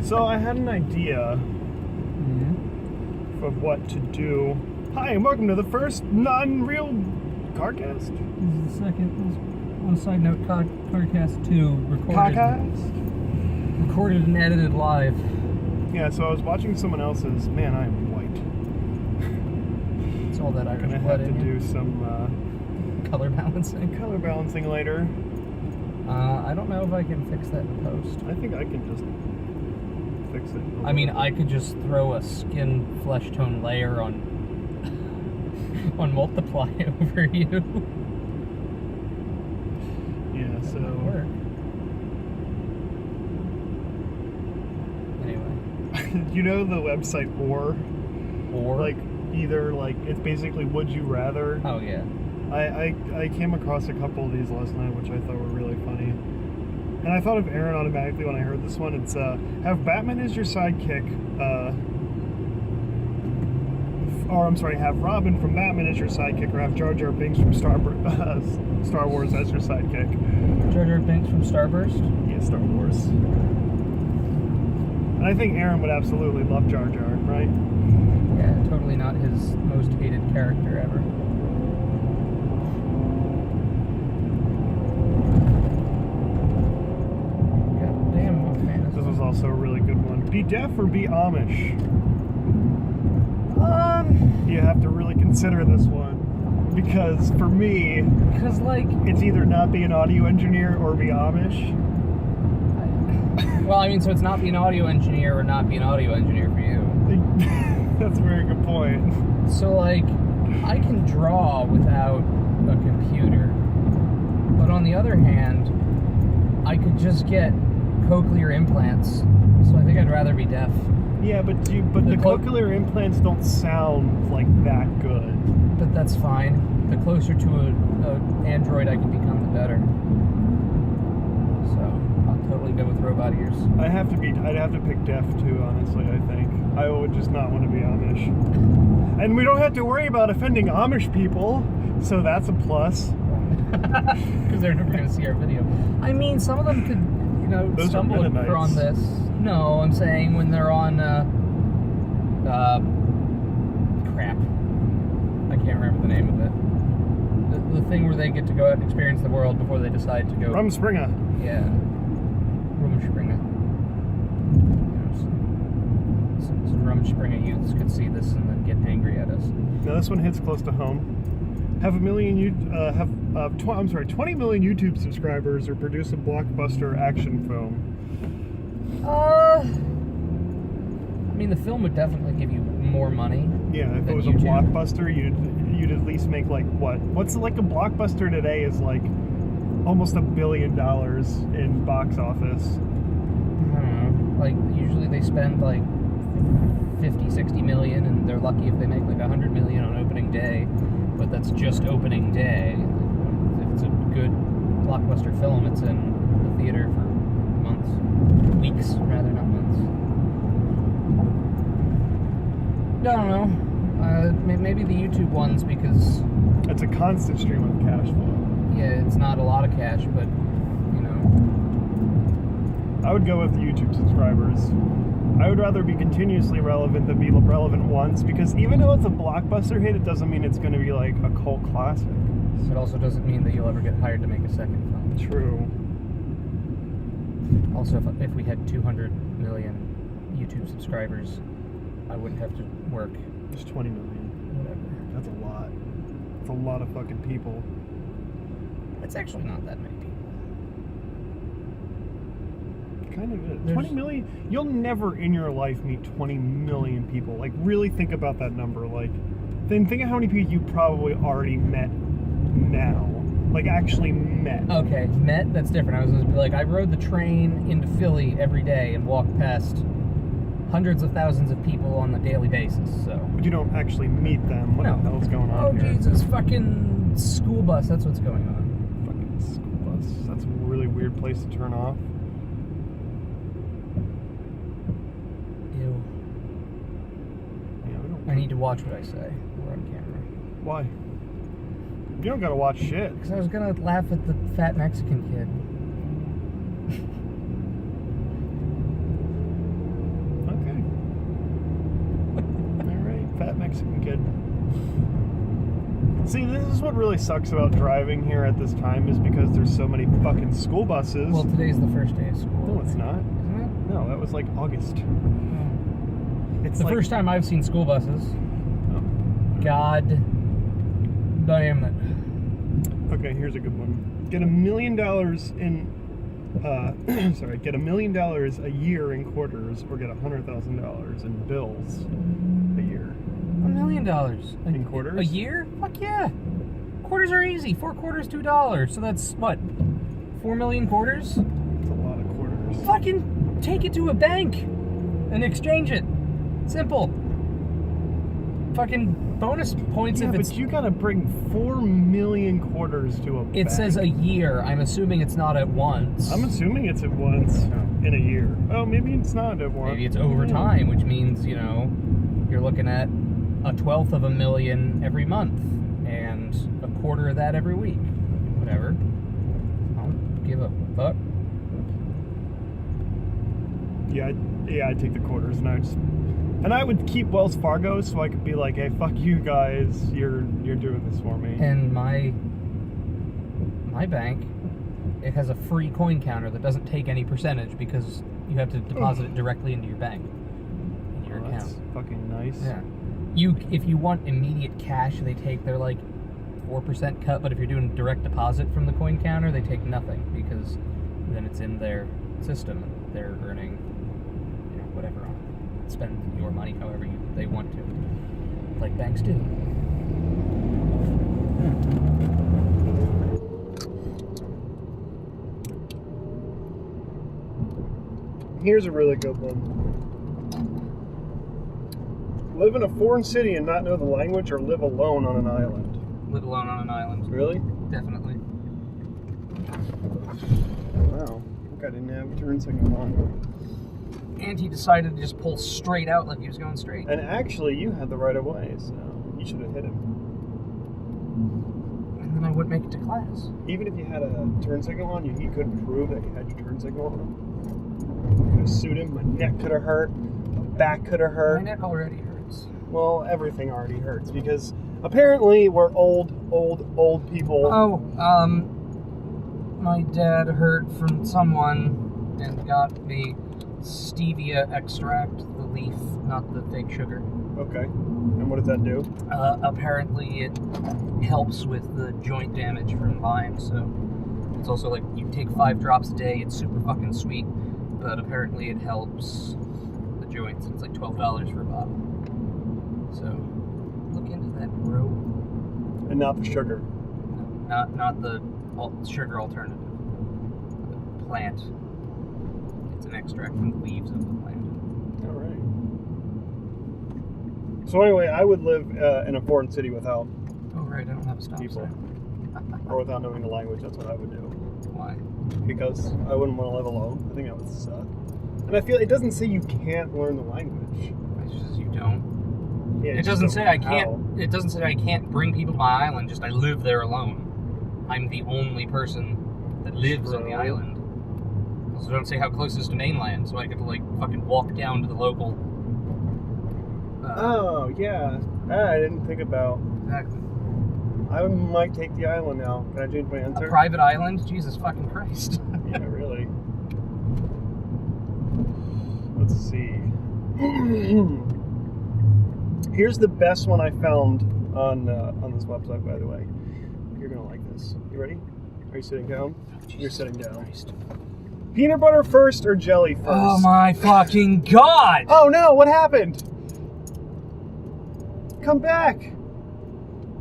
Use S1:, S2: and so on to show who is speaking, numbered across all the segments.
S1: So I had an idea of what to do. Hi, and welcome to the first non-real CarCast.
S2: This is the second. On a side note, CarCast 2 recorded and edited live.
S1: Yeah, so I was watching someone else's. Man, I am white.
S2: It's all that Irish
S1: Gonna
S2: blood
S1: have to
S2: in you.
S1: do some
S2: Color balancing.
S1: color balancing later.
S2: I don't know if I can fix that in post.
S1: I think I can just fix it.
S2: I mean, I could just throw a skin flesh tone layer on multiply over you.
S1: Yeah,
S2: That
S1: so
S2: might work. Anyway.
S1: you know the website or
S2: Or
S1: either it's basically would you rather.
S2: oh yeah.
S1: I came across a couple of these last night, which I thought were really funny. And I thought of Aaron automatically when I heard this one. It's have Batman as your sidekick, or I'm sorry, have Robin from Batman as your sidekick, or have Jar Jar Binks from Star Wars as your sidekick.
S2: Jar Jar Binks from Starburst?
S1: Yeah, Star Wars. And I think Aaron would absolutely love Jar Jar, right?
S2: Yeah, totally not his most hated character ever. God damn, what fan is
S1: This was also a really good one. Be deaf or be Amish? You have to really consider this one. Because for me,
S2: because
S1: it's either not be an audio engineer or be Amish.
S2: well, I mean, so it's not be an audio engineer or not be an audio engineer for you.
S1: That's a very good point.
S2: So, I can draw without a computer. But on the other hand, I could just get cochlear implants. So I think I'd rather be deaf.
S1: Yeah, but the cochlear implants don't sound that good.
S2: But that's fine. The closer to a Android I can become, the better. So I'll totally go with robot ears.
S1: I'd have to pick deaf too, honestly, I think. I would just not want to be Amish. And we don't have to worry about offending Amish people, so that's a plus.
S2: Because they're never going to see our video. I mean, some of them could,
S1: Those
S2: stumble
S1: are Mennonites.
S2: on this. No, I'm saying when they're on, crap. I can't remember the name of it. The thing where they get to go out and experience the world before they decide to go.
S1: Rumspringa.
S2: Yeah. Rumspringa. Some Rumspringa youths could see this and then get angry at us.
S1: Now this one hits close to home. Have 20 million YouTube subscribers or produce a blockbuster action film.
S2: I mean, the film would definitely give you more money.
S1: Yeah, if it
S2: than
S1: was
S2: YouTube.
S1: a blockbuster, you'd at least make what's a blockbuster today is almost $1 billion in box office.
S2: I don't know. Usually they spend 50, 60 million, and they're lucky if they make 100 million on opening day. But that's just opening day. If it's a good blockbuster film, it's in the theater for months. Weeks, rather, not months. I don't know. Maybe the YouTube ones, because
S1: It's a constant stream of cash flow.
S2: yeah, it's not a lot of cash, but
S1: I would go with the YouTube subscribers. I would rather be continuously relevant than be relevant once, because even though it's a blockbuster hit, it doesn't mean it's going to be a cult classic.
S2: it also doesn't mean that you'll ever get hired to make a second film.
S1: True.
S2: Also, if we had 200 million YouTube subscribers, I wouldn't have to work.
S1: There's 20 million.
S2: Whatever.
S1: That's a lot. It's a lot of fucking people.
S2: It's actually not that many people.
S1: Kind of is. 20 million? You'll never in your life meet 20 million people. Really think about that number. Then think of how many people you probably already met now. Actually met.
S2: Okay, met, that's different. I was going to be I rode the train into Philly every day and walked past hundreds of thousands of people on a daily basis, so.
S1: But you don't actually meet them. What
S2: No.
S1: the hell's going on here?
S2: Oh, Jesus, fucking school bus, that's what's going on.
S1: Fucking school bus. That's a really weird place to turn off.
S2: Ew.
S1: Yeah, we don't.
S2: I need to watch what I say. We're on camera.
S1: Why? You don't gotta watch shit.
S2: Because I was going to laugh at the fat Mexican kid.
S1: Mexican kid. See, this is what really sucks about driving here at this time is because there's so many fucking school buses.
S2: Well, today's the first day of school.
S1: No, it's not.
S2: Isn't it?
S1: No, that was like August. It's
S2: the
S1: like,
S2: first time I've seen school buses.
S1: Oh.
S2: God damn it.
S1: Okay, here's a good one. Get $1 million in get $1 million a year in quarters, or get $100,000 in bills a year.
S2: $1 million
S1: In quarters?
S2: A year? Fuck yeah. Quarters are easy. 4 quarters, $2. So that's what? 4 million quarters?
S1: That's a lot of quarters.
S2: Fucking take it to a bank and exchange it. Simple. Fucking bonus points
S1: Yeah,
S2: if it's.
S1: but you gotta bring 4 million quarters to a bank.
S2: It says a year. I'm assuming it's not at once.
S1: I'm assuming it's at once in a year. Oh, maybe it's not at once.
S2: Maybe it's over time, which means, you know, you're looking at 1/12 of a million every month and 1/4 of that every week. Whatever. I don't give a fuck.
S1: Yeah, I'd take the quarters, and I would keep Wells Fargo so I could be like, hey, fuck you guys, you're doing this for me.
S2: And my bank, it has a free coin counter that doesn't take any percentage because you have to deposit it directly into your bank, in your account.
S1: That's fucking nice.
S2: Yeah. If you want immediate cash, they take their like 4% cut, but if you're doing direct deposit from the coin counter, they take nothing because then it's in their system. They're earning, you know, whatever on it. Spend your money however they want to, like banks do.
S1: Here's a really good one. Live in a foreign city and not know the language, or live alone on an island.
S2: Live alone on an island.
S1: Really?
S2: Definitely.
S1: Wow. I think I didn't have a turn signal on.
S2: And he decided to just pull straight out like he was going straight.
S1: And actually, you had the right of way, so you should have hit him.
S2: And then I wouldn't make it to class.
S1: Even if you had a turn signal on, you couldn't prove that you had your turn signal on. You could have sued him. My neck could have hurt. My back could have hurt.
S2: My neck already hurts.
S1: Well, everything already hurts because apparently we're old people.
S2: Oh, my dad heard from someone and got me stevia extract, the leaf, not the fake sugar.
S1: Okay. And what does that do?
S2: Apparently it helps with the joint damage from Lyme, so it's also like you take 5 drops a day, it's super fucking sweet, but apparently it helps the joints. It's like $12 for a bottle. So look into that, bro.
S1: And not the sugar.
S2: No, not the sugar alternative. The plant. It's an extract from the leaves of the plant.
S1: All right. So anyway, I would live in a foreign city without
S2: Oh right, I don't have a stop
S1: people,
S2: sign.
S1: or without knowing the language. That's what I would do.
S2: Why?
S1: Because I wouldn't want to live alone. I think that would suck. And I feel it doesn't say you can't learn the language.
S2: It says you don't.
S1: Yeah,
S2: It doesn't say I can't. It doesn't say I can't bring people to my island. Just I live there alone. I'm the only person that lives on the
S1: True.
S2: island. Also, don't say how close it is to mainland, so I could like fucking walk down to the local.
S1: Oh yeah, I didn't think about.
S2: Exactly.
S1: I might take the island now. Can I change my answer?
S2: A private island? Jesus fucking Christ.
S1: Yeah, really. Let's see. Here's the best one I found on this website, by the way. You're gonna like this. You ready? Are you sitting down? You're sitting down.
S2: Christ.
S1: Peanut butter first or jelly first?
S2: Oh my fucking god!
S1: Oh no! What happened? Come back.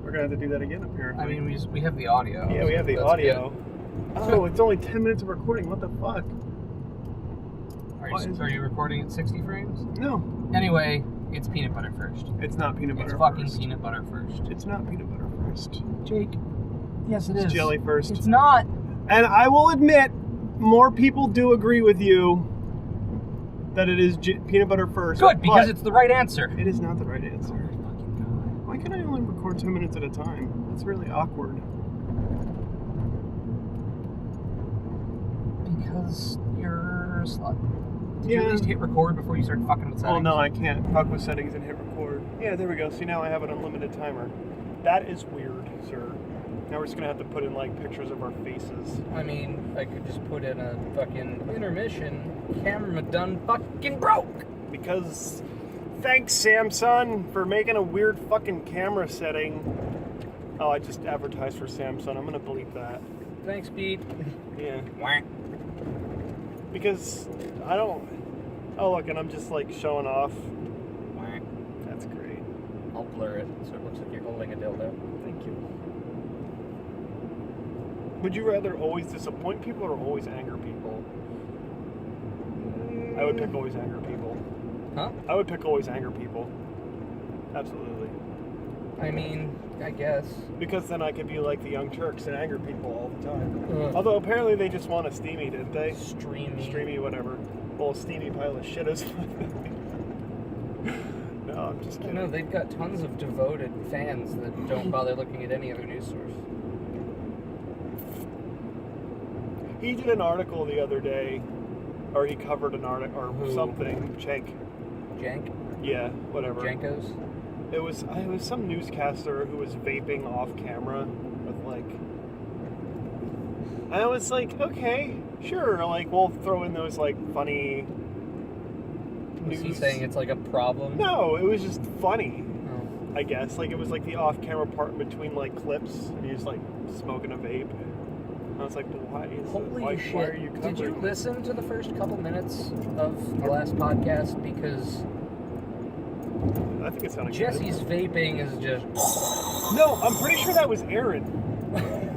S1: We're gonna have to do that again, apparently.
S2: I mean, we have the audio.
S1: Yeah, we have the
S2: That's
S1: audio.
S2: good.
S1: Oh, it's only 10 minutes of recording. What the fuck?
S2: Are you recording at 60 frames?
S1: No,
S2: Anyway, it's peanut butter first.
S1: it's not peanut butter
S2: It's fucking
S1: first.
S2: peanut butter first.
S1: It's not peanut butter first.
S2: Jake. Yes, it
S1: It's
S2: is.
S1: jelly first.
S2: It's not.
S1: And I will admit, more people do agree with you that it is peanut butter first.
S2: Good, because
S1: but
S2: it's the right answer.
S1: it is not the right answer.
S2: Fucking god.
S1: Why can I only record 2 minutes at a time? That's really awkward.
S2: Because you're a slut. Did you at least hit record before you started fucking with settings?
S1: Oh, no, I can't fuck with settings and hit record. Yeah, there we go. See, now I have an unlimited timer. That is weird, sir. Now we're just going to have to put in, like, pictures of our faces.
S2: I mean, I could just put in a fucking intermission. Camera done fucking broke!
S1: Because thanks, Samsung, for making a weird fucking camera setting. Oh, I just advertised for Samsung. I'm going to delete that.
S2: Thanks, Pete.
S1: Yeah.
S2: Whack.
S1: Because I don't... Oh, look, and I'm just, like, showing off.
S2: Whack.
S1: That's great.
S2: I'll blur it so it looks like you're holding a dildo.
S1: Thank you. Would you rather always disappoint people or always anger people? I would pick always anger people.
S2: Huh?
S1: I would pick always anger people. Absolutely.
S2: I mean, I guess.
S1: Because then I could be like the Young Turks and anger people all the time.
S2: Ugh.
S1: Although apparently they just want a steamy, didn't they?
S2: Streamy.
S1: Whatever. Well, a steamy pile of shit is No, I'm just kidding.
S2: No, they've got tons of devoted fans that don't bother looking at any other news source.
S1: He did an article the other day, or he covered an article, or something. Jank. Yeah, whatever.
S2: Jankos?
S1: It was some newscaster who was vaping off camera with like. And I was like, okay, sure. Like we'll throw in those like funny.
S2: Was he saying it's like a problem?
S1: No, it was just funny.
S2: Oh.
S1: I guess like it was like the off-camera part in between like clips, and he was like smoking a vape. And I was like, well, why
S2: shit!
S1: are you covering
S2: Did you
S1: this?
S2: listen to the first couple minutes of the last podcast? Because
S1: I think it sounded
S2: Jesse's vaping is just.
S1: good. No, I'm pretty sure that was Aaron.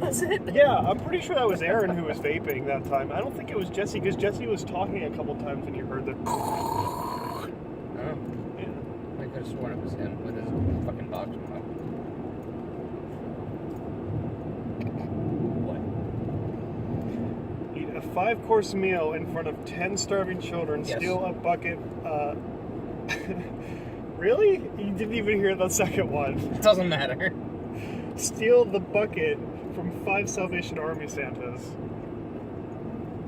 S2: Was it?
S1: Yeah, I'm pretty sure that was Aaron who was vaping that time. I don't think it was Jesse, because Jesse was talking a couple times and you heard the.
S2: Oh.
S1: Yeah.
S2: I could have sworn it was him with his fucking box. What?
S1: Eat a 5-course meal in front of 10 starving children.
S2: Yes.
S1: Steal a bucket. Really? You didn't even hear the second one.
S2: It doesn't matter.
S1: Steal the bucket from 5 Salvation Army Santas.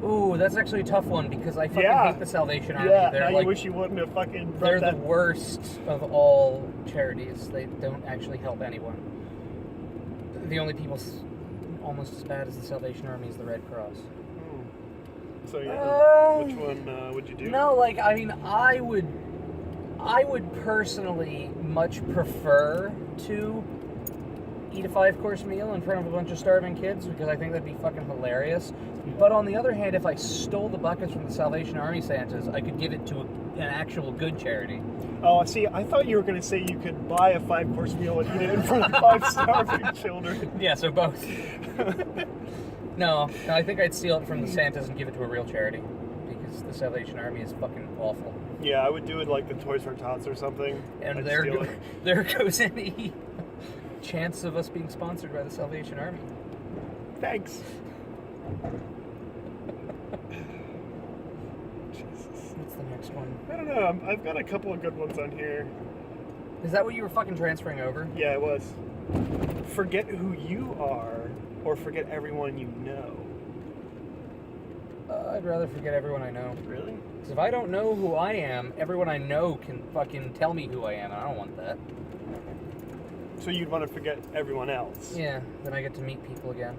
S2: Ooh, that's actually a tough one because I fucking hate the Salvation Army.
S1: Yeah,
S2: They're
S1: now
S2: like,
S1: you wish you wouldn't have fucking brought
S2: they're
S1: that.
S2: the worst of all charities. They don't actually help anyone. The only people almost as bad as the Salvation Army is the Red Cross.
S1: So yeah, which one would you do?
S2: No, like, I mean, I would personally much prefer to eat a 5-course meal in front of a bunch of starving kids because I think that'd be fucking hilarious. But on the other hand, if I stole the buckets from the Salvation Army Santas, I could give it to an actual good charity.
S1: Oh, see, I thought you were going to say you could buy a 5-course meal and eat it in front of 5 starving children.
S2: Yeah, so both. No, I think I'd steal it from the Santas and give it to a real charity because the Salvation Army is fucking awful.
S1: Yeah, I would do it like the Toys for Tots or something.
S2: And
S1: I'd
S2: there
S1: steal it.
S2: there goes any chance of us being sponsored by the Salvation Army.
S1: Thanks. Jesus.
S2: What's the next one?
S1: I don't know. I've got a couple of good ones on here.
S2: Is that what you were fucking transferring over?
S1: Yeah, it was. Forget who you are, or forget everyone you know.
S2: I'd rather forget everyone I know.
S1: Really?
S2: Because if I don't know who I am, everyone I know can fucking tell me who I am, and I don't want that.
S1: So you'd want to forget everyone else?
S2: Yeah, then I get to meet people again.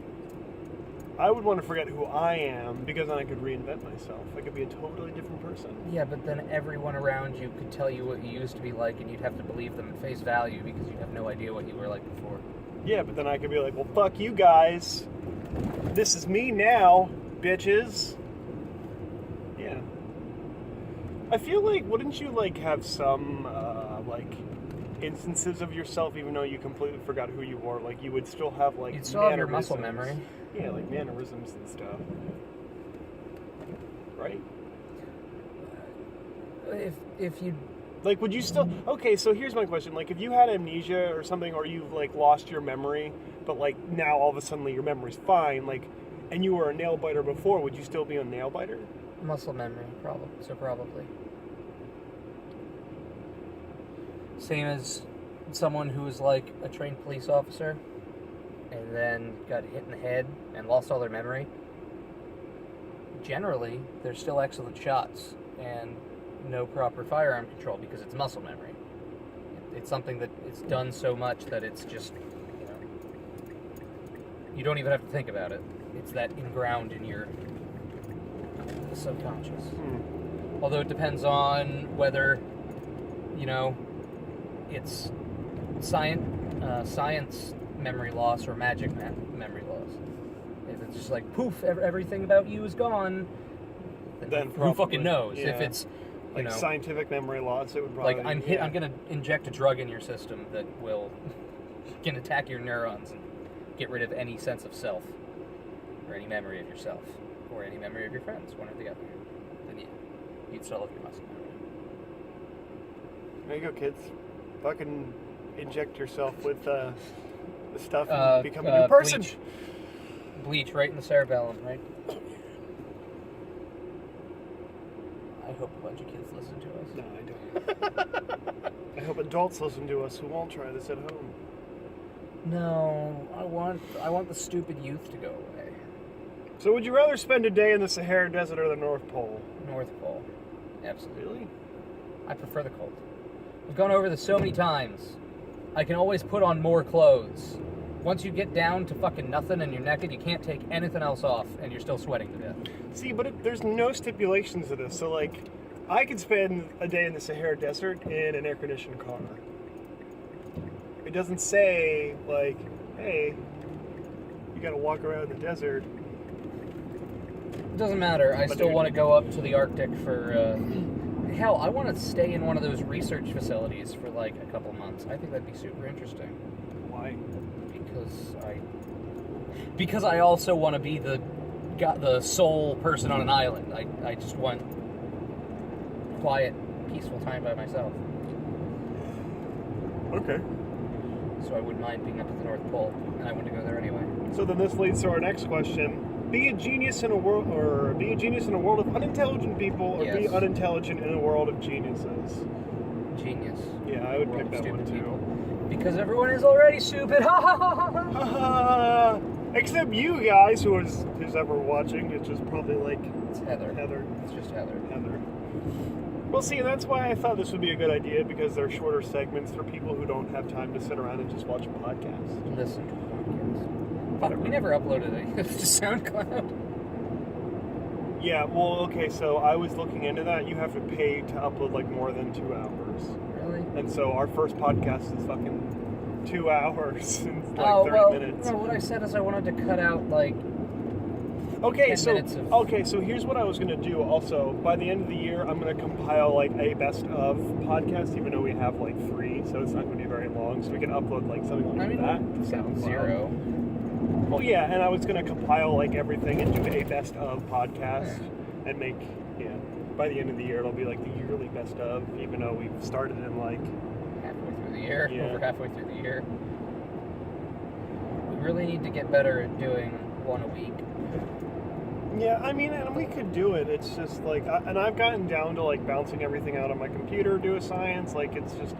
S1: I would want to forget who I am, because then I could reinvent myself. I could be a totally different person.
S2: Yeah, but then everyone around you could tell you what you used to be like, and you'd have to believe them at face value because you'd have no idea what you were like before.
S1: Yeah, but then I could be like, well, fuck you guys. This is me now, bitches. Yeah. I feel like, wouldn't you, like, have some, instances of yourself, even though you completely forgot who you were? Like, you would still have, like,
S2: You'd still have your muscle memory.
S1: Yeah, like mannerisms and stuff. Right?
S2: If you...
S1: Like, would you still... Okay, so here's my question. Like, if you had amnesia or something, or you've, like, lost your memory, but, like, now all of a sudden your memory's fine, like, and you were a nail biter before, would you still be a nail biter?
S2: Muscle memory, probably. Same as someone who was, like, a trained police officer and then got hit in the head and lost all their memory. Generally, they're still excellent shots. and no proper firearm control because it's muscle memory. It's something that it's done so much that it's just, you don't even have to think about it. It's that inground in your subconscious. Although it depends on whether, it's science memory loss or magic memory loss. If it's just like, poof, everything about you is gone, then who fucking knows?
S1: Yeah.
S2: If it's,
S1: scientific memory loss, it would probably...
S2: Like, I'm going to inject a drug in your system that can attack your neurons and get rid of any sense of self, or any memory of yourself, or any memory of your friends, one or the other. Then you'd still have your muscle memory.
S1: There you go, kids. Fucking inject yourself with the stuff and become a new person.
S2: Bleach right in the cerebellum, right? I hope a bunch of kids listen to us.
S1: No, I don't. I hope adults listen to us who won't try this at home.
S2: No, I want the stupid youth to go away.
S1: So would you rather spend a day in the Sahara Desert or the North Pole?
S2: North Pole. Absolutely.
S1: Really?
S2: I prefer the cold. We've gone over this so many times. I can always put on more clothes. Once you get down to fucking nothing and you're naked, you can't take anything else off, and you're still sweating to death.
S1: See, but there's no stipulations to this. So, like, I could spend a day in the Sahara Desert in an air-conditioned car. It doesn't say, like, hey, you gotta walk around the desert.
S2: It doesn't matter. I still want to go up to the Arctic for... hell, I want to stay in one of those research facilities for, like, a couple months. I think that'd be super interesting.
S1: Why?
S2: Because I also want to be the sole person on an island. I just want quiet, peaceful time by myself.
S1: Okay.
S2: So I wouldn't mind being up at the North Pole, and I want to go there anyway.
S1: So then this leads to our next question. Be a genius in a world of unintelligent people, or
S2: Yes.
S1: be unintelligent in a world of geniuses.
S2: Genius.
S1: Yeah, I would
S2: World
S1: pick
S2: of
S1: that one
S2: stupid
S1: too.
S2: Because everyone is already stupid. Ha ha ha ha ha.
S1: Ha Except you guys, who's ever watching, which is probably like
S2: It's Heather.
S1: Heather.
S2: It's just Heather.
S1: Well, see, that's why I thought this would be a good idea, because they're shorter segments for people who don't have time to sit around and just watch a podcast.
S2: Listen to podcasts. Fuck, we never uploaded it to SoundCloud.
S1: Yeah, well, okay, so I was looking into that. You have to pay to upload like more than 2 hours.
S2: Really?
S1: And so our first podcast is fucking 2 hours and like 30 minutes.
S2: No, what I said is I wanted to cut out like
S1: Okay,
S2: 10
S1: so
S2: minutes of...
S1: okay, so here's what I was gonna do. Also, by the end of the year, I'm gonna compile like a best of podcast, even though we have like 3, so it's not gonna be very long. So we can upload like something like that. To SoundCloud.
S2: 0.
S1: Well, yeah, and I was gonna compile like everything and do a best of podcast and make by the end of the year it'll be like the yearly best of, even though we've started in like
S2: Halfway through the year.
S1: Yeah.
S2: Over halfway through the year. We really need to get better at doing one a week.
S1: Yeah, I mean, and we could do it. It's just like, and I've gotten down to like bouncing everything out on my computer, do a science. Like, it's just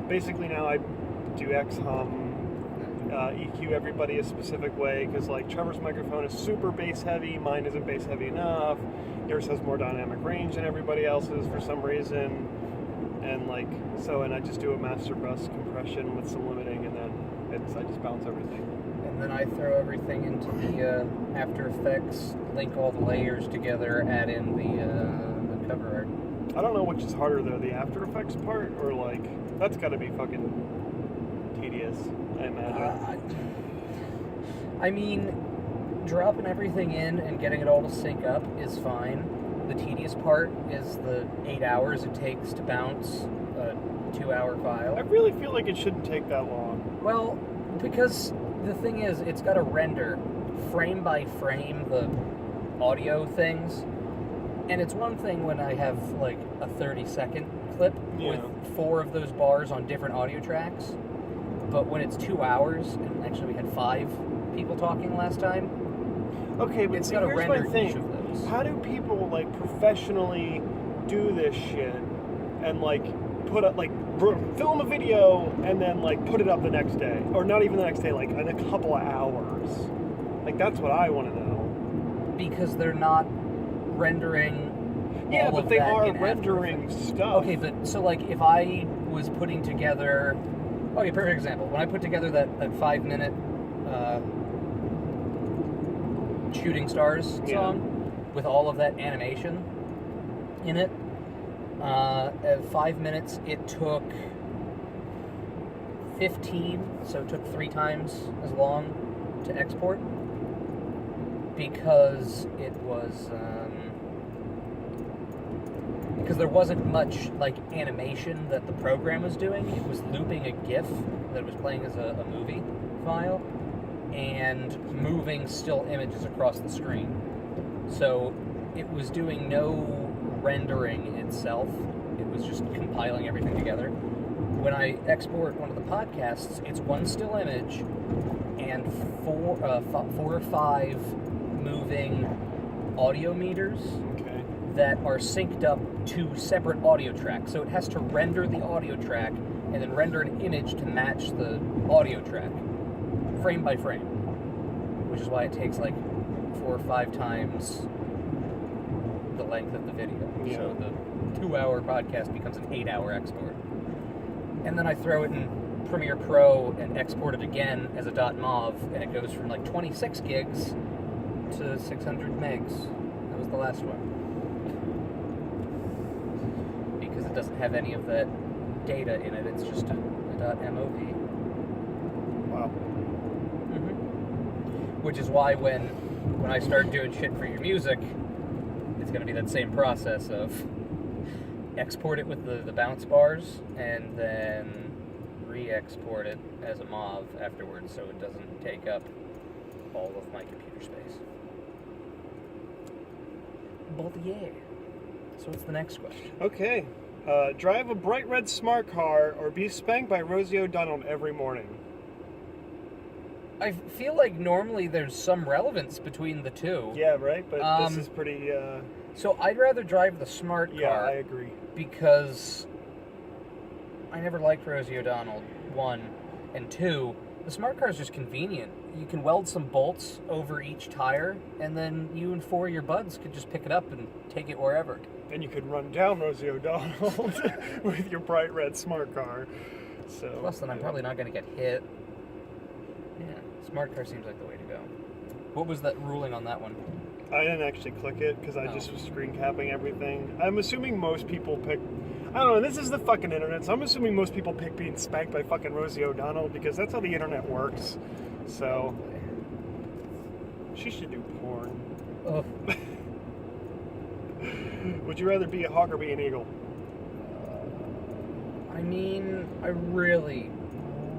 S1: basically now I do XHum, EQ everybody a specific way, because like Trevor's microphone is super bass heavy, mine isn't bass heavy enough. Yours has more dynamic range than everybody else's for some reason, and like so, and I just do a master bus compression with some limiting, and then I just bounce everything.
S2: And then I throw everything into the After Effects, link all the layers together, add in the cover art.
S1: I don't know which is harder though, the After Effects part, or like that's got to be fucking tedious, I imagine.
S2: I mean, dropping everything in and getting it all to sync up is fine. The tedious part is the 8 hours it takes to bounce a 2-hour file.
S1: I really feel like it shouldn't take that long.
S2: Well, because the thing is, it's got to render frame by frame the audio things. And it's one thing when I have like a 30-second clip with 4 of those bars on different audio tracks. But when it's 2 hours, and actually we had 5 people talking last time.
S1: Okay, but
S2: it's
S1: see,
S2: got to
S1: here's
S2: render
S1: my thing.
S2: each of those.
S1: How do people like professionally do this shit and like put up like film a video and then like put it up the next day, or not even the next day, like in a couple of hours? Like that's what I want to know.
S2: Because they're not rendering
S1: Yeah,
S2: all
S1: but
S2: of
S1: they
S2: that
S1: are
S2: in After
S1: rendering
S2: Effects.
S1: stuff.
S2: Okay, but so like if I was putting together, okay, perfect example. When I put together that 5-minute Shooting Stars song with all of that animation in it, at 5 minutes it took 15, so it took 3 times as long to export because it was because there wasn't much like animation that the program was doing. It was looping a GIF that was playing as a movie file and moving still images across the screen. So it was doing no rendering itself. It was just compiling everything together. When I export one of the podcasts, it's one still image and 4 or 5 moving audio meters that are synced up to separate audio tracks. So it has to render the audio track and then render an image to match the audio track, frame by frame, which is why it takes like 4 or 5 times the length of the video.
S1: Yeah.
S2: So the 2-hour podcast becomes an 8-hour export. And then I throw it in Premiere Pro and export it again as a .mov, and it goes from like 26 gigs to 600 megs. That was the last one. Because it doesn't have any of that data in it, it's just a .mov.
S1: Wow.
S2: Mm-hmm. Which is why when I start doing shit for your music, it's going to be that same process of export it with the bounce bars and then re-export it as a MOV afterwards so it doesn't take up all of my computer space. But yeah. So what's the next question?
S1: Okay. Drive a bright red smart car or be spanked by Rosie O'Donnell every morning.
S2: I feel like normally there's some relevance between the two.
S1: Yeah, right? But this is pretty...
S2: So I'd rather drive the smart car.
S1: Yeah, I agree.
S2: Because I never liked Rosie O'Donnell, 1. And 2, the smart car is just convenient. You can weld some bolts over each tire, and then you and 4 of your buds could just pick it up and take it wherever.
S1: And you could run down Rosie O'Donnell with your bright red smart car. So.
S2: Plus, then I'm probably not going to get hit. Yeah, smart car seems like the way to go. What was that ruling on that one?
S1: I didn't actually click it because I just was screen capping everything. I'm assuming most people pick... I don't know, this is the fucking internet, so I'm assuming most people pick being spanked by fucking Rosie O'Donnell because that's how the internet works. So... She should do porn.
S2: Oh.
S1: Would you rather be a hawk or be an eagle?
S2: I mean, I really,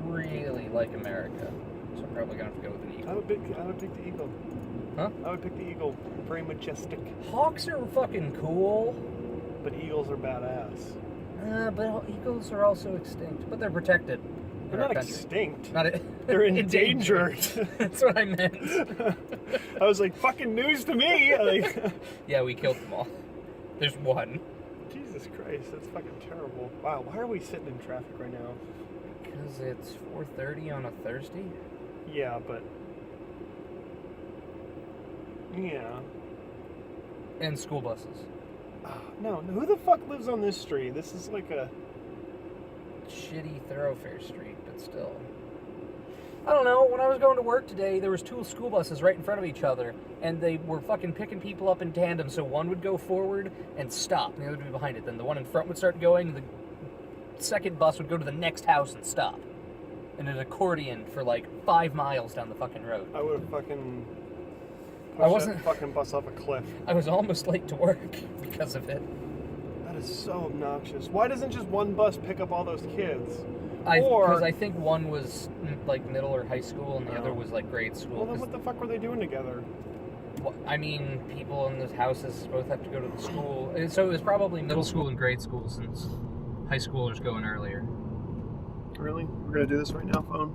S2: really like America. So I'm probably going to have to go with an eagle.
S1: I would pick the eagle.
S2: Huh?
S1: I would pick the eagle. Very majestic.
S2: Hawks are fucking cool.
S1: But eagles are badass.
S2: But eagles are also extinct. But they're protected.
S1: They're not extinct.
S2: They're
S1: endangered.
S2: That's what I meant.
S1: I was like, fucking news to me. Like,
S2: yeah, we killed them all. There's one.
S1: Jesus Christ, that's fucking terrible. Wow, why are we sitting in traffic right now?
S2: Because it's 4:30 on a Thursday?
S1: Yeah, but... Yeah.
S2: And school buses.
S1: No, who the fuck lives on this street? This is like a...
S2: shitty thoroughfare street, but still. I don't know, when I was going to work today, there was 2 school buses right in front of each other, and they were fucking picking people up in tandem, so one would go forward and stop, and the other would be behind it. Then the one in front would start going, and the second bus would go to the next house and stop. And an accordion for like 5 miles down the fucking road.
S1: I would have fucking...
S2: that
S1: fucking bus off a cliff.
S2: I was almost late to work because of it.
S1: That is so obnoxious. Why doesn't just one bus pick up all those kids?
S2: Because I think one was like middle or high school, and the other was like grade school.
S1: Well, then what the fuck were they doing together?
S2: Well, I mean, people in the houses both have to go to the school. So it was probably middle school and grade school, since high schoolers go in earlier.
S1: Really? We're gonna do this right now, phone?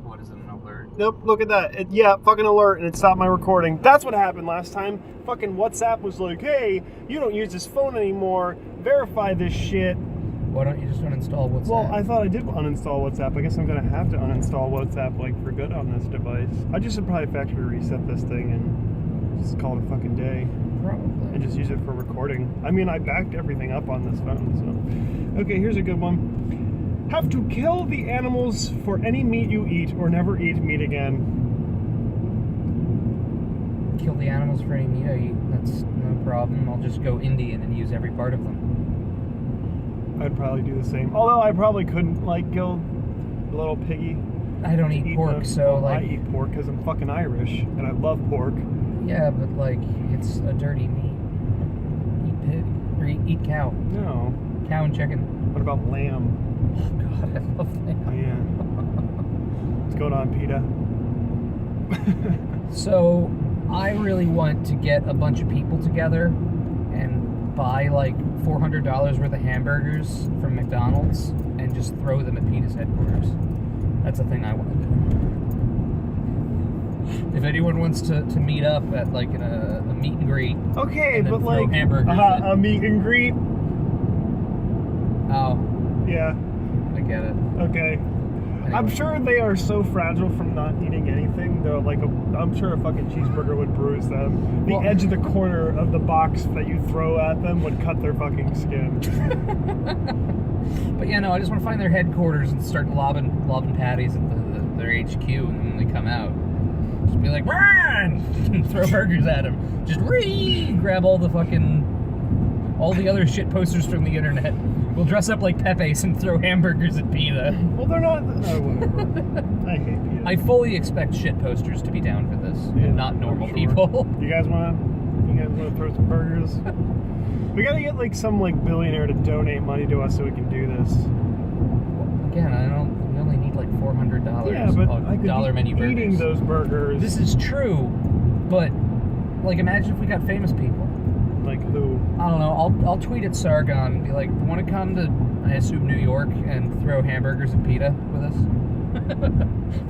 S2: What is it, an alert?
S1: Nope, look at that. Yeah, fucking alert, and it stopped my recording. That's what happened last time. Fucking WhatsApp was like, hey, you don't use this phone anymore. Verify this shit.
S2: Why don't you just uninstall WhatsApp?
S1: Well, I thought I did uninstall WhatsApp. I guess I'm going to have to uninstall WhatsApp, like, for good on this device. I just should probably factory reset this thing and just call it a fucking day.
S2: Probably.
S1: And just use it for recording. I mean, I backed everything up on this phone, so. Okay, here's a good one. Have to kill the animals for any meat you eat or never eat meat again.
S2: Kill the animals for any meat I eat. That's no problem. I'll just go Indian and use every part of them.
S1: I'd probably do the same. Although I probably couldn't, like, kill a little piggy.
S2: I don't eat pork, so like...
S1: I eat pork because I'm fucking Irish, and I love pork.
S2: Yeah, but like, it's a dirty meat. Eat pig. Or eat cow.
S1: No.
S2: Cow and chicken.
S1: What about lamb?
S2: Oh god, I love lamb.
S1: Oh, yeah. What's going on, PETA?
S2: So, I really want to get a bunch of people together and buy like $400 worth of hamburgers from McDonald's and just throw them at PETA's headquarters. That's a thing I want to do. If anyone wants to meet up at like a meet and greet,
S1: okay,
S2: and then
S1: but
S2: throw
S1: like
S2: hamburgers
S1: a meet and greet.
S2: Oh,
S1: Yeah.
S2: I get it.
S1: Okay.
S2: Anyway.
S1: I'm sure they are so fragile from not eating anything. They're like I'm sure a fucking cheeseburger would bruise them. The
S2: Well-
S1: edge of the corner of the box that you throw at them would cut their fucking skin.
S2: But yeah, no, I just want to find their headquarters and start lobbing patties at their HQ, and then when they come out, just be like, run! And throw burgers at them. Just grab all the other shit posters from the internet. We'll dress up like Pepe's and throw hamburgers at PETA.
S1: Well, they're not. Oh, whatever. I hate PETA.
S2: I fully expect shit posters to be down for this,
S1: Yeah,
S2: and not normal
S1: I'm sure.
S2: people.
S1: You guys wanna throw some burgers? We gotta get like some like billionaire to donate money to us so we can do this.
S2: Again, we only need like $400.
S1: Yeah, but
S2: on
S1: I could
S2: dollar
S1: be
S2: menu burgers.
S1: eating those burgers.
S2: This is true, but like, imagine if we got famous people.
S1: Like who?
S2: I don't know. I'll tweet at Sargon and be like, "Want to come to, I assume, New York and throw hamburgers at PETA with us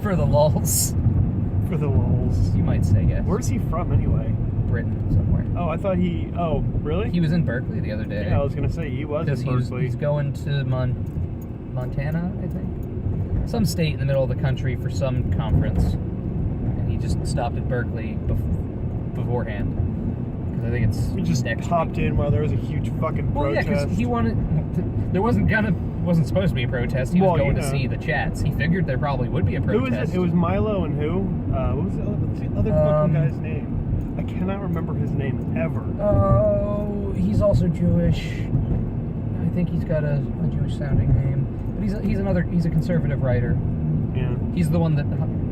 S2: for the lulz?"
S1: For the lulz.
S2: You might say yes.
S1: Where's he from anyway?
S2: Britain somewhere.
S1: Oh, I thought he. Oh, really?
S2: He was in Berkeley the other day.
S1: Yeah, I was gonna say he was in Berkeley.
S2: He's going to Montana, I think, some state in the middle of the country for some conference, and he just stopped at Berkeley beforehand. I think it's
S1: He just
S2: next
S1: popped
S2: week.
S1: in while there was a huge fucking
S2: Well, yeah,
S1: protest.
S2: because he wanted. There wasn't supposed to be a protest. He was going to see the chats. He figured there probably would be a protest.
S1: Who was it? It was Milo and who? What was the other fucking guy's name? I cannot remember his name ever.
S2: Oh, he's also Jewish. I think he's got a Jewish sounding name. But he's a conservative writer.
S1: Yeah.
S2: He's the one that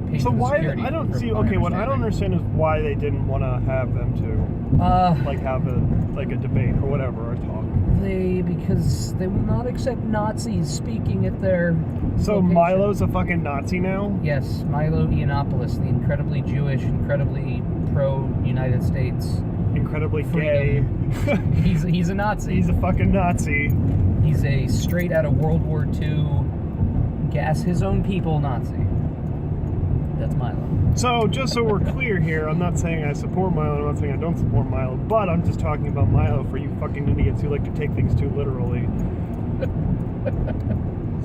S2: paid
S1: So
S2: for the
S1: why?
S2: security.
S1: I don't
S2: from
S1: see.
S2: my
S1: Okay, what I don't
S2: understanding.
S1: understand is why they didn't want to have them to like have a debate or whatever, or talk.
S2: Because they will not accept Nazis speaking at their
S1: So
S2: location.
S1: Milo's a fucking Nazi now?
S2: Yes, Milo Yiannopoulos, the incredibly Jewish, incredibly pro-United States.
S1: Incredibly gay.
S2: He's a Nazi.
S1: He's a fucking Nazi.
S2: He's a straight out of World War II, gas his own people Nazi. That's Milo.
S1: So, just so we're clear here, I'm not saying I support Milo, I'm not saying I don't support Milo, but I'm just talking about Milo for you fucking idiots who like to take things too literally.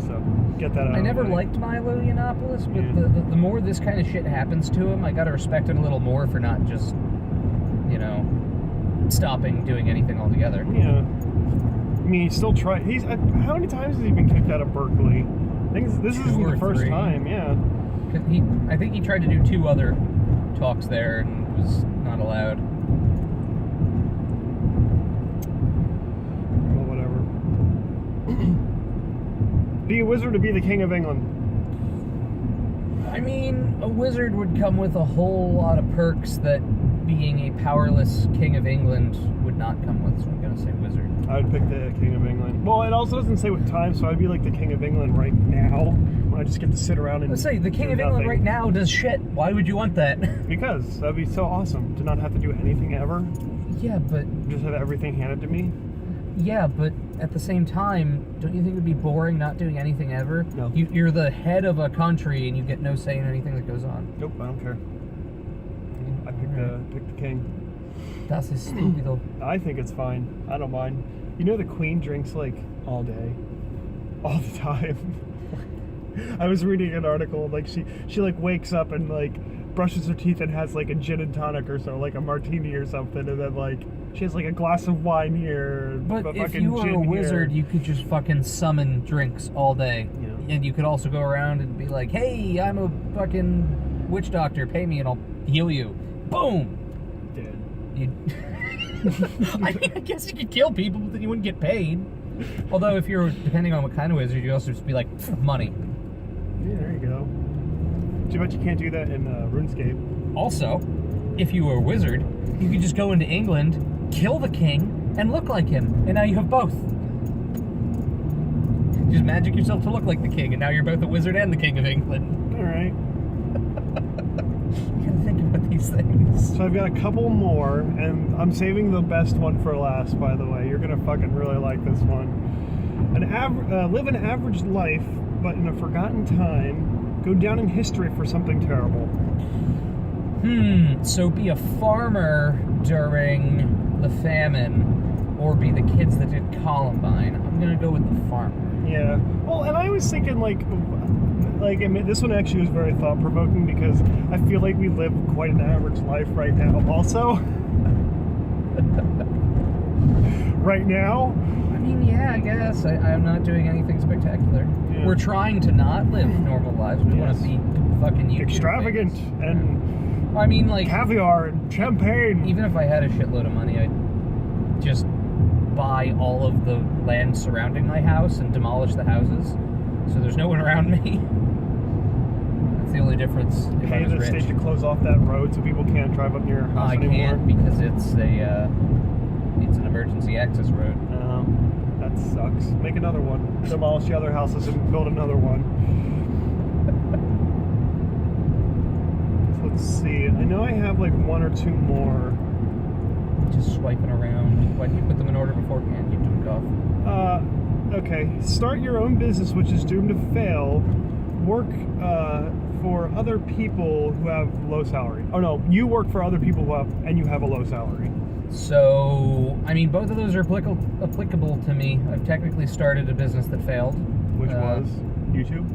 S1: So, get that out
S2: I
S1: of
S2: never
S1: the way.
S2: liked Milo Yiannopoulos, but
S1: Yeah.
S2: the more this kind of shit happens to him, I gotta respect it a little more for not just, stopping doing anything altogether.
S1: Yeah. I mean, he's still trying. How many times has he been kicked out of Berkeley? I think this isn't the first
S2: 3.
S1: time, yeah.
S2: I think he tried to do 2 other talks there and was not allowed.
S1: Well, whatever. Be a wizard to be the king of England.
S2: I mean, a wizard would come with a whole lot of perks that being a powerless king of England would not come with, so I'm going to say wizard.
S1: I would pick the king of England. Well, it also doesn't say what time, so I'd be like the king of England right now, when I just get to sit around and
S2: Let's say the king
S1: do
S2: of England
S1: nothing.
S2: right now does shit. Why would you want that?
S1: Because that'd be so awesome to not have to do anything ever.
S2: Yeah, but
S1: Just have everything handed to me.
S2: at the same time, don't you think it would be boring not doing anything ever?
S1: No.
S2: You're the head of a country and you get no say in anything that goes on.
S1: Nope, I don't care. I pick the king.
S2: Das ist stupido.
S1: I think it's fine. I don't mind. You know the queen drinks like all day, all the time. I was reading an article like she like wakes up and like brushes her teeth and has like a gin and tonic or so, like a martini or something, and then like She has like a glass of wine here.
S2: But
S1: a
S2: if
S1: fucking
S2: you were a
S1: gin
S2: wizard,
S1: here.
S2: you could just fucking summon drinks all day.
S1: Yeah.
S2: And you could also go around and be like, hey, I'm a fucking witch doctor, pay me and I'll heal you. Boom!
S1: Dead.
S2: I mean, I guess you could kill people, but then you wouldn't get paid. Although if you're, depending on what kind of wizard, you also just be like, money.
S1: Yeah, there you go. Too bad you can't do that in RuneScape.
S2: Also, if you were a wizard, you could just go into England, kill the king, and look like him. And now you have both. Just magic yourself to look like the king, and now you're both a wizard and the king of England.
S1: Alright.
S2: You gotta think about these things.
S1: So I've got a couple more, and I'm saving the best one for last, by the way. You're gonna fucking really like this one. Live an average life, but in a forgotten time, go down in history for something terrible.
S2: So be a farmer during the famine, or be the kids that did Columbine. I'm gonna go with the farmer.
S1: Yeah. Well, and I was thinking, I mean, this one actually was very thought-provoking because I feel like we live quite an average life right now also. Right now.
S2: I mean, yeah, I guess. I'm not doing anything spectacular.
S1: Yeah.
S2: We're trying to not live normal lives. We want to be fucking YouTube
S1: extravagant
S2: famous.
S1: and
S2: I mean, like,
S1: caviar and champagne.
S2: even if I had a shitload of money, I'd just buy all of the land surrounding my house and demolish the houses so there's no one around me. That's the only difference if I
S1: Pay
S2: was
S1: the
S2: rich.
S1: state to close off that road so people can't drive up near your house
S2: I
S1: anymore.
S2: can't because it's an emergency access road.
S1: That sucks. Make another one. Demolish the other houses and build another one. So let's see. I know I have like one or two more.
S2: Just swiping around. Why did you put them in order beforehand? You took off.
S1: Okay. Start your own business, which is doomed to fail. Work for other people who have low salary. Oh no, you work for other people who have, and you have a low salary.
S2: So, I mean, both of those are applicable to me. I've technically started a business that failed.
S1: Which was YouTube?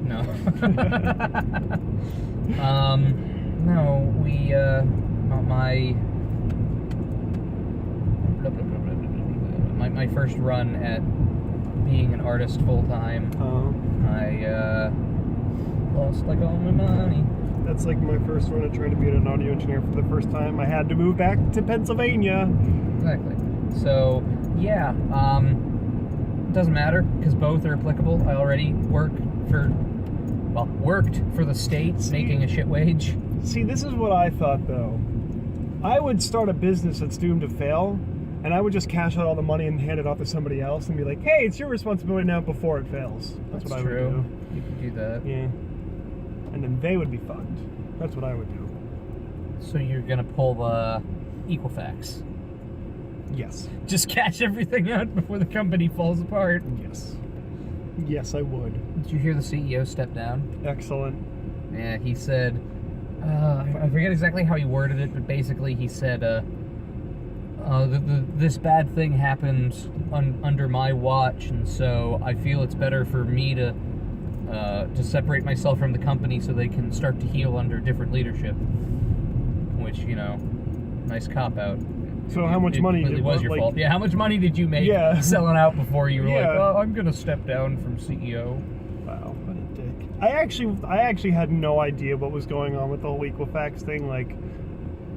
S2: No. No, we, my first run at being an artist full-time, I lost like all my money.
S1: That's like my first run at trying to be an audio engineer for the first time. I had to move back to Pennsylvania.
S2: Exactly. So, yeah, doesn't matter because both are applicable. I already worked for the state, making a shit wage.
S1: See, this is what I thought though. I would start a business that's doomed to fail, and I would just cash out all the money and hand it off to somebody else and be like, hey, it's your responsibility now before it fails. That's what I
S2: true.
S1: would do.
S2: You could do that.
S1: Yeah. And then they would be fucked. That's what I would do.
S2: So you're gonna pull the Equifax.
S1: Yes.
S2: Just cash everything out before the company falls apart.
S1: Yes. Yes, I would.
S2: Did you hear the CEO step down?
S1: Excellent.
S2: Yeah, he said, I forget exactly how he worded it, but basically he said, this bad thing happened under my watch, and so I feel it's better for me to separate myself from the company so they can start to heal under different leadership. Which, you know, nice cop-out.
S1: So how much money
S2: It was your
S1: like,
S2: fault. Yeah, how much money did you make selling out before you were like, oh, I'm going to step down from CEO?
S1: Wow, what a dick. I actually had no idea what was going on with the whole Equifax thing. Like,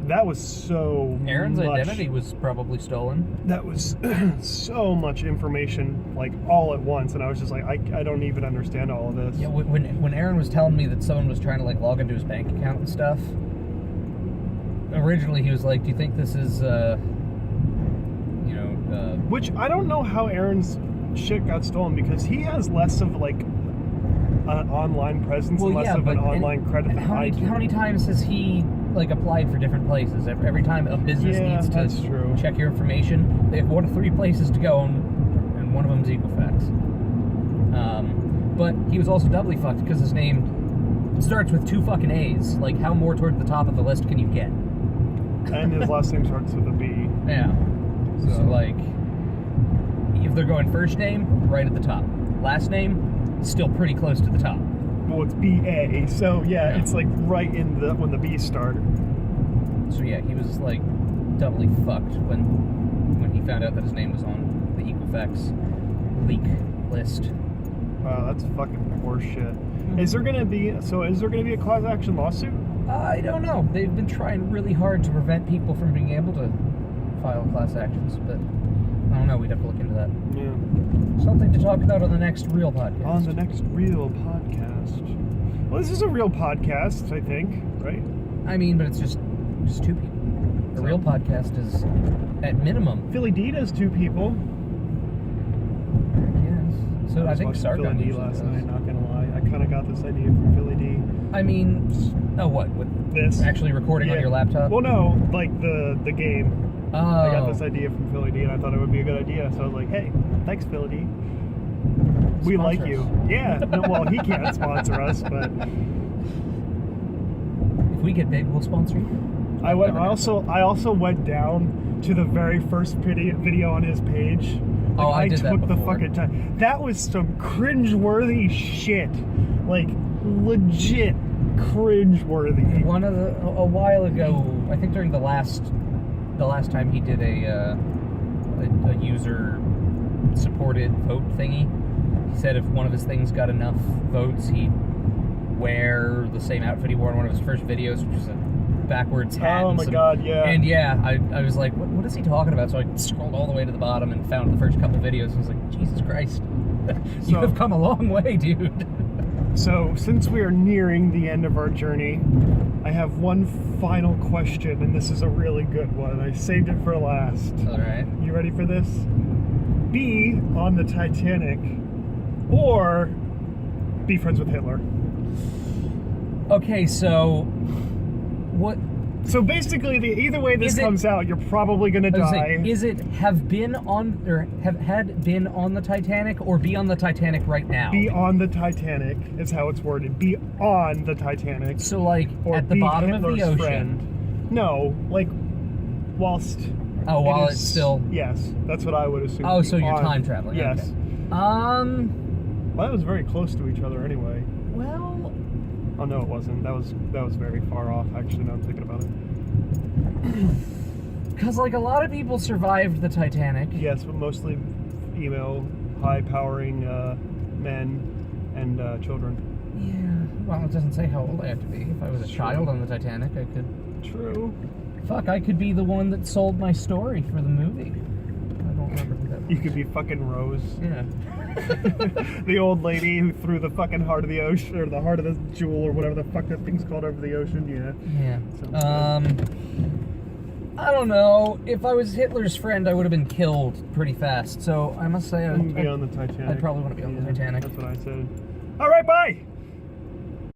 S1: that was so
S2: Aaron's
S1: much,
S2: identity was probably stolen.
S1: That was so much information, like, all at once, and I was just like, I don't even understand all of this.
S2: Yeah, when Aaron was telling me that someone was trying to, like, log into his bank account and stuff, originally he was like, do you think this is,
S1: Which, I don't know how Aaron's shit got stolen, because he has less of, like, an online presence and less of an online credit than I do.
S2: How many times has he, like, applied for different places? Every time a business needs to check your information, they have 1 of 3 places to go, and one of them is Equifax. But he was also doubly fucked because his name starts with 2 fucking A's. Like, how more toward the top of the list can you get?
S1: And his last name starts with a B.
S2: Yeah. So, like, if they're going first name, right at the top. Last name, still pretty close to the top.
S1: Well, it's B-A, so yeah, it's like right in when the B's start.
S2: So yeah, he was like doubly fucked when he found out that his name was on the Equifax leak list.
S1: Wow, that's fucking horseshit. Is there gonna be a class action lawsuit?
S2: I don't know. They've been trying really hard to prevent people from being able to file class actions, but I don't know. We'd have to look into that.
S1: Yeah.
S2: Something to talk about on the next real podcast.
S1: On the next real podcast. Well, this is a real podcast, I think, right?
S2: I mean, but it's just two people. A real podcast is, at minimum,
S1: Philly D does 2 people.
S2: yes. So I think
S1: watching
S2: Sargon
S1: Philly D
S2: usually
S1: last
S2: does.
S1: night, not gonna lie. I kind of got this idea from Philly D.
S2: I mean, what? With
S1: This.
S2: actually recording on your laptop?
S1: Well, no, like the game.
S2: Oh.
S1: I got this idea from Philly D, and I thought it would be a good idea. So I was like, hey, thanks, Philly D. We
S2: Sponsor
S1: like
S2: us.
S1: you. Yeah. No, well, he can't sponsor us, but
S2: If we get big, we'll sponsor you.
S1: I also went down to the very first video on his page.
S2: Oh, I did that
S1: took the
S2: before.
S1: fucking time. That was some cringe-worthy shit. Like, legit cringe-worthy.
S2: A while ago, I think during the last time he did a user supported vote thingy, he said if one of his things got enough votes, he'd wear the same outfit he wore in one of his first videos, which was a backwards hat.
S1: Oh my god, yeah.
S2: And yeah, I was like, what is he talking about? So I scrolled all the way to the bottom and found the first couple videos and was like, Jesus Christ. You have come a long way, dude.
S1: So, since we are nearing the end of our journey, I have one final question, and this is a really good one. I saved it for last.
S2: Alright.
S1: You ready for this? Be on the Titanic, or be friends with Hitler.
S2: Okay, so what?
S1: So basically, either way this comes out, you're probably gonna die.
S2: Is it have had been on the Titanic, or be on the Titanic right now?
S1: Be on the Titanic is how it's worded. Be on the Titanic.
S2: So like
S1: or
S2: at the
S1: be
S2: bottom
S1: Hitler's
S2: of the ocean.
S1: friend. No, like whilst.
S2: Oh, while it's still.
S1: Yes, that's what I would assume.
S2: Oh, so you're
S1: On-
S2: time traveling.
S1: Yes.
S2: Okay.
S1: Well, that was very close to each other anyway.
S2: Well.
S1: Oh no, it wasn't. That was very far off. Actually, now I'm thinking about it.
S2: Because like a lot of people survived the Titanic.
S1: Yes, but mostly, high-powering men and children.
S2: Yeah. Well, it doesn't say how old I have to be. If I was a child on the Titanic, I could.
S1: True.
S2: Fuck, I could be the one that sold my story for the movie. I don't remember who that was.
S1: You could be fucking Rose.
S2: Yeah.
S1: The old lady who threw the fucking heart of the ocean, or the heart of the jewel, or whatever the fuck that thing's called over the ocean. Yeah.
S2: Yeah. I don't know. If I was Hitler's friend, I would have been killed pretty fast. So I must say,
S1: I'd be on the Titanic.
S2: I'd probably want to be on the Titanic.
S1: That's what I said. All right, bye.